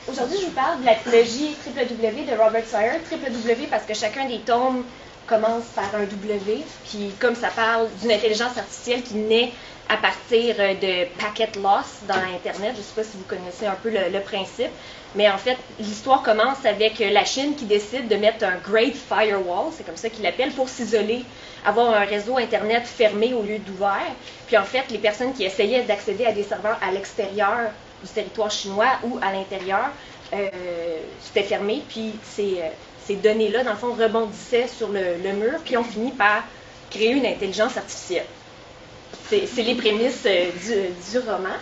aujourd'hui, je vous parle de la trilogie WW de Robert Sawyer. WW parce que chacun des tomes commence par un W, puis comme ça parle d'une intelligence artificielle qui naît à partir de packet loss dans Internet, je ne sais pas si vous connaissez un peu le principe, mais en fait, l'histoire commence avec la Chine qui décide de mettre un Great Firewall, c'est comme ça qu'ils l'appellent, pour s'isoler, avoir un réseau Internet fermé au lieu d'ouvert. Puis en fait, les personnes qui essayaient d'accéder à des serveurs à l'extérieur du territoire chinois ou à l'intérieur, c'était fermé, puis ces données-là, dans le fond, rebondissaient sur le mur, puis on finit par créer une intelligence artificielle. C'est les prémices du roman,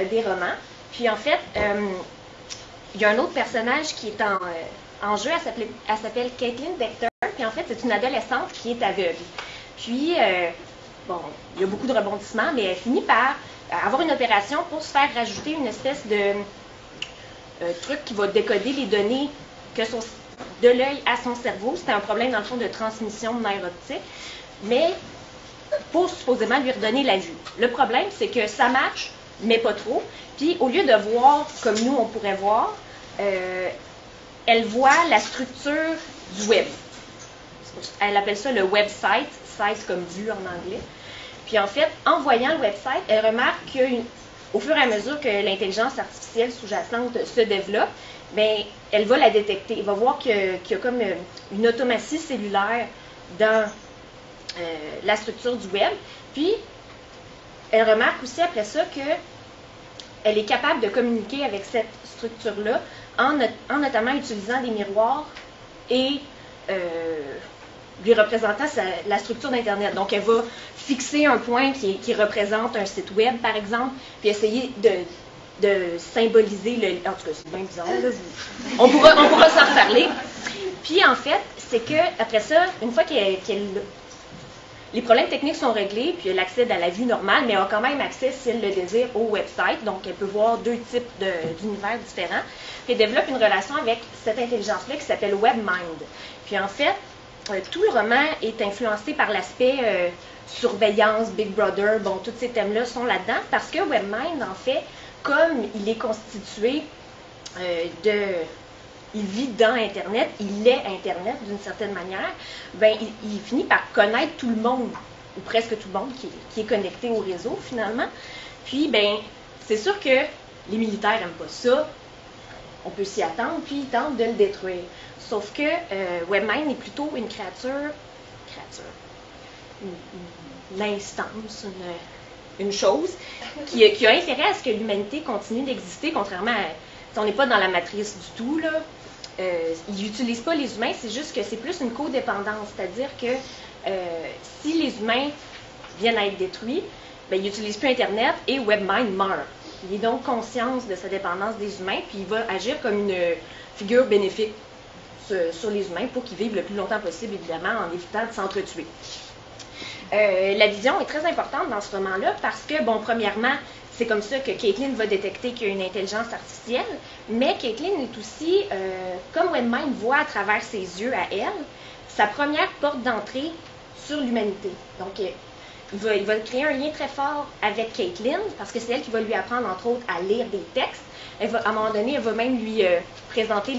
des romans. Puis en fait, il y a un autre personnage qui est en jeu, elle s'appelle Caitlin Decter, puis en fait, c'est une adolescente qui est aveugle. Puis, bon, il y a beaucoup de rebondissements, mais elle finit par avoir une opération pour se faire rajouter une espèce de truc qui va décoder les données de l'œil à son cerveau. C'était un problème, dans le fond, de transmission de nerfs optiques, mais pour supposément lui redonner la vue. Le problème, c'est que ça marche, mais pas trop. Puis, au lieu de voir comme nous, on pourrait voir, elle voit la structure du web. Elle appelle ça le website, site comme vue en anglais. Puis en fait, en voyant le website, elle remarque qu'au fur et à mesure que l'intelligence artificielle sous-jacente se développe, bien, elle va la détecter. Elle va voir qu'il y a comme une automatie cellulaire dans la structure du web. Puis, elle remarque aussi après ça qu'elle est capable de communiquer avec cette structure-là en notamment utilisant des miroirs et lui représentant la structure d'Internet. Donc, elle va fixer un point qui représente un site web, par exemple, puis essayer de symboliser en tout cas, c'est bien bizarre, là, on pourra s'en reparler. Puis, en fait, c'est qu'après ça, une fois les problèmes techniques sont réglés, puis elle accède à la vue normale, mais elle a quand même accès, si elle le désire, au website. Donc, elle peut voir deux types d'univers différents. Puis, elle développe une relation avec cette intelligence-là qui s'appelle WebMind. Puis, en fait, tout le roman est influencé par l'aspect surveillance, Big Brother. Bon, tous ces thèmes-là sont là-dedans parce que WebMind, en fait, comme il est constitué il vit dans Internet, il est Internet d'une certaine manière, ben, il finit par connaître tout le monde, ou presque tout le monde qui est connecté au réseau finalement. Puis, ben, c'est sûr que les militaires n'aiment pas ça, on peut s'y attendre, puis ils tentent de le détruire. Sauf que WebMind est plutôt une créature, une instance, une chose qui a intérêt à ce que l'humanité continue d'exister, contrairement à... On n'est pas dans la matrice du tout, là. Ils n'utilisent pas les humains, c'est juste que c'est plus une codépendance, c'est-à-dire que si les humains viennent à être détruits, ben, ils n'utilisent plus Internet et WebMind meurt. Il est donc conscience de sa dépendance des humains, puis il va agir comme une figure bénéfique sur les humains pour qu'ils vivent le plus longtemps possible, évidemment, en évitant de s'entretuer. La vision est très importante dans ce roman-là parce que, bon, premièrement, c'est comme ça que Caitlin va détecter qu'il y a une intelligence artificielle, mais Caitlin est aussi, comme WebMind voit à travers ses yeux à elle, sa première porte d'entrée sur l'humanité. Donc, il va créer un lien très fort avec Caitlin, parce que c'est elle qui va lui apprendre, entre autres, à lire des textes. À un moment donné, elle va même lui présenter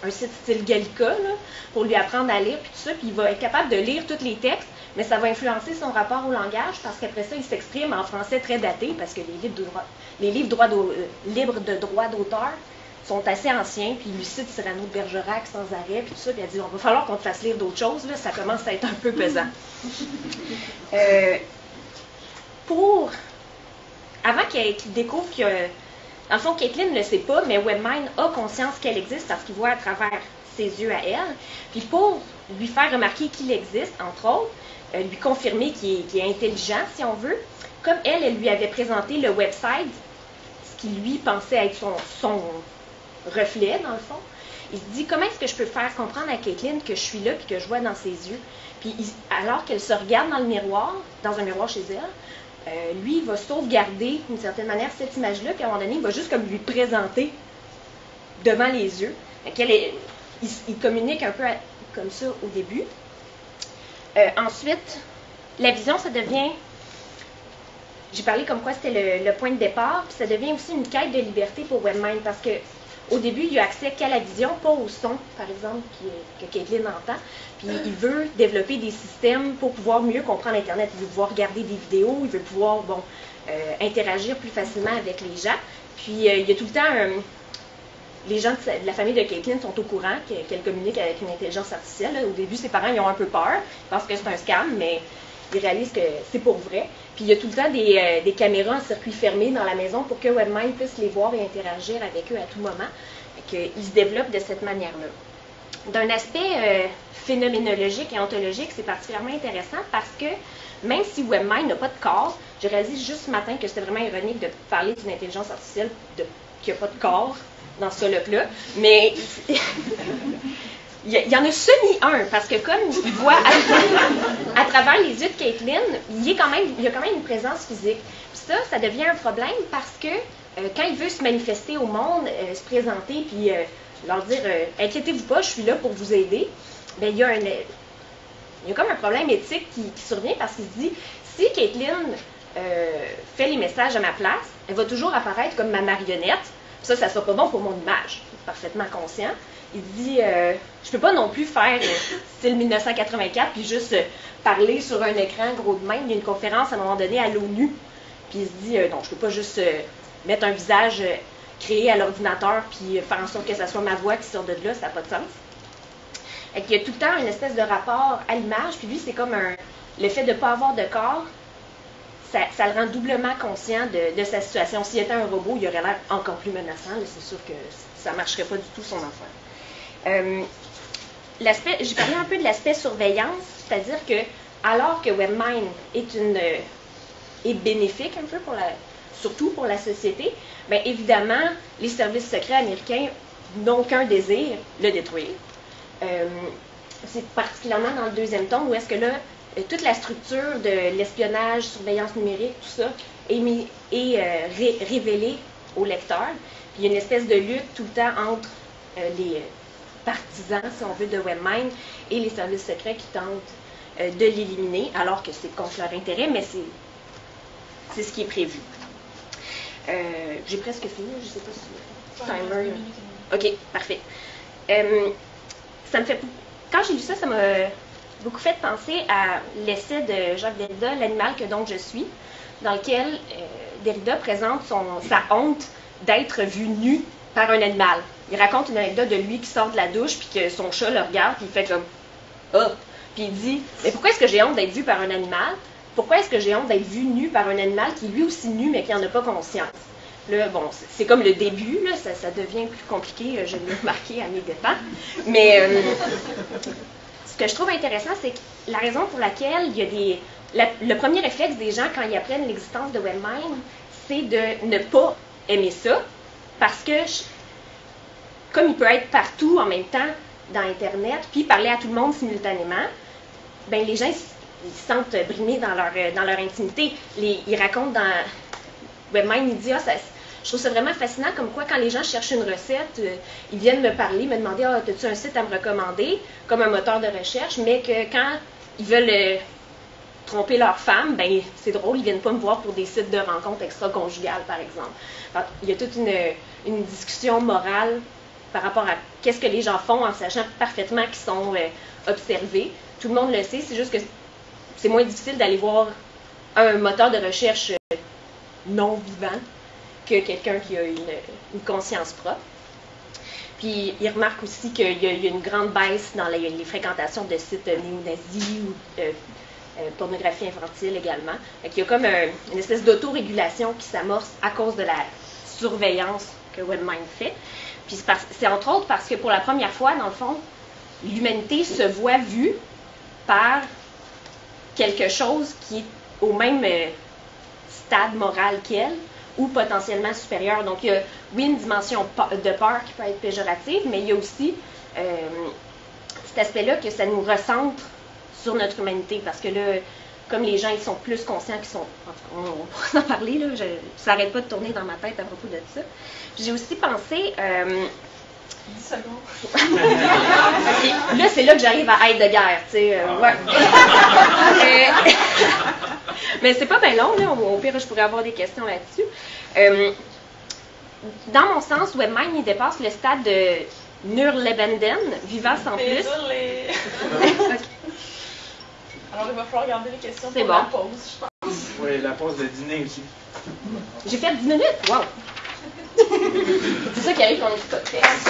un site style Gallica, là, pour lui apprendre à lire, puis tout ça, puis il va être capable de lire tous les textes, mais ça va influencer son rapport au langage, parce qu'après ça, il s'exprime en français très daté, parce que les livres libres de droit d'auteur sont assez anciens, puis il lui cite Cyrano de Bergerac sans arrêt, puis tout ça, puis elle dit, on va falloir qu'on te fasse lire d'autres choses, là, ça commence à être un peu pesant. Avant qu'il découvre que, dans le fond, Caitlin ne le sait pas, mais WebMind a conscience qu'elle existe parce qu'il voit à travers ses yeux à elle, puis pour lui faire remarquer qu'il existe, entre autres, lui confirmer qu'il est intelligent, si on veut, comme elle lui avait présenté le website, ce qui lui pensait être son reflet, dans le fond, il se dit, comment est-ce que je peux faire comprendre à Caitlin que je suis là puis que je vois dans ses yeux? Puis alors qu'elle se regarde dans le miroir, dans un miroir chez elle, lui, il va sauvegarder d'une certaine manière cette image-là, puis à un moment donné, il va juste comme lui présenter devant les yeux. Il communique un peu comme ça au début. Ensuite, la vision, ça devient... J'ai parlé comme quoi c'était le point de départ, puis ça devient aussi une quête de liberté pour WebMind, parce que au début, il a accès qu'à la vision, pas au son, par exemple, que Caitlin entend. Puis il veut développer des systèmes pour pouvoir mieux comprendre Internet. Il veut pouvoir regarder des vidéos, il veut pouvoir interagir plus facilement avec les gens. Puis il y a tout le temps les gens de la famille de Caitlin sont au courant qu'elle communique avec une intelligence artificielle. Au début, ses parents ils ont un peu peur, ils pensent que c'est un scam, mais ils réalisent que c'est pour vrai. Puis il y a tout le temps des caméras en circuit fermé dans la maison pour que WebMind puisse les voir et interagir avec eux à tout moment. Ils se développent de cette manière-là. D'un aspect phénoménologique et ontologique, c'est particulièrement intéressant parce que même si WebMind n'a pas de corps, j'ai réalisé juste ce matin que c'était vraiment ironique de parler d'une intelligence artificielle qui n'a pas de corps dans ce cas-là, mais il y en a semi-un, parce que comme il voit à travers les yeux de Caitlin, il y a quand même une présence physique. Puis ça devient un problème parce que quand il veut se manifester au monde, se présenter, puis leur dire « Inquiétez-vous pas, je suis là pour vous aider », bien, il y a comme un problème éthique qui survient parce qu'il se dit « Si Caitlin fait les messages à ma place, elle va toujours apparaître comme ma marionnette, ça ne sera pas bon pour mon image. » Il est parfaitement conscient. Il dit je peux pas non plus faire style 1984 puis juste parler sur un écran gros de même. Il y a une conférence à un moment donné à l'ONU. Puis il se dit non, je peux pas juste mettre un visage créé à l'ordinateur puis faire en sorte que ça soit ma voix qui sort de là, ça n'a pas de sens. Et qu'il y a tout le temps une espèce de rapport à l'image. Puis lui, c'est comme le fait de ne pas avoir de corps, ça le rend doublement conscient de sa situation. S'il était un robot, il aurait l'air encore plus menaçant. C'est sûr que ça ne marcherait pas du tout son affaire. J'ai parlé un peu de l'aspect surveillance, c'est-à-dire que alors que WebMind est bénéfique un peu surtout pour la société, bien évidemment, les services secrets américains n'ont qu'un désir, le détruire. C'est particulièrement dans le deuxième tome où est-ce que là, toute la structure de l'espionnage, surveillance numérique, tout ça, est révélée au lecteur. Puis il y a une espèce de lutte tout le temps entre les partisans, si on veut, de WebMind et les services secrets qui tentent de l'éliminer, alors que c'est contre leur intérêt, mais c'est ce qui est prévu. J'ai presque fini, je ne sais pas si timer. OK, parfait. Quand j'ai lu ça, ça m'a beaucoup fait penser à l'essai de Jacques Derrida, L'animal que donc je suis, dans lequel Derrida présente sa honte d'être vu nu par un animal. Il raconte une anecdote de lui qui sort de la douche, puis que son chat le regarde, puis il fait comme « Ah! » Puis il dit « Mais pourquoi est-ce que j'ai honte d'être vu par un animal? Pourquoi est-ce que j'ai honte d'être vu nu par un animal qui est lui aussi nu, mais qui n'en a pas conscience? » Là, bon, c'est comme le début, là, ça devient plus compliqué, je l'ai remarqué à mes dépens. Mais ce que je trouve intéressant, c'est que la raison pour laquelle il y a le premier réflexe des gens quand ils apprennent l'existence de WebMind, c'est de ne pas aimer ça, parce que comme il peut être partout en même temps dans Internet, puis parler à tout le monde simultanément, ben les gens ils se sentent brimés dans leur intimité. Ils racontent dans WebMind, il dit je trouve ça vraiment fascinant comme quoi quand les gens cherchent une recette, ils viennent me parler, me demander as-tu un site à me recommander, comme un moteur de recherche, mais que quand ils veulent tromper leur femme, ben c'est drôle, ils viennent pas me voir pour des sites de rencontres extra-conjugales, par exemple. Alors, il y a toute une discussion morale par rapport à qu'est-ce que les gens font en sachant parfaitement qu'ils sont observés. Tout le monde le sait, c'est juste que c'est moins difficile d'aller voir un moteur de recherche non vivant que quelqu'un qui a une conscience propre. Puis il remarque aussi qu'il y a une grande baisse dans les fréquentations de sites néo-nazis ou pornographie infantile également. Il y a comme une espèce d'autorégulation qui s'amorce à cause de la surveillance que WebMind fait. Puis c'est entre autres parce que pour la première fois, dans le fond, l'humanité se voit vue par quelque chose qui est au même stade moral qu'elle, ou potentiellement supérieure. Donc, il y a, oui, une dimension de peur qui peut être péjorative, mais il y a aussi cet aspect-là que ça nous recentre sur notre humanité, parce que là, comme les gens, ils sont plus conscients qu'ils sont... On pourra en parler, là, ça n'arrête pas de tourner dans ma tête à propos de ça. J'ai aussi pensé... 10 secondes. Okay. Là, c'est là que j'arrive à Heidegger, tu sais. Ouais. Mais c'est pas bien long, là. Au pire, je pourrais avoir des questions là-dessus. dans mon sens, WebMine, il dépasse le stade de Nur-Lebenden, vivant sans plus. Désolé. Alors, il va falloir regarder les questions C'est pour bon. la pause, je pense. Oui, la pause de dîner aussi. J'ai fait 10 minutes, wow! C'est ça qui arrive quand on est podcast.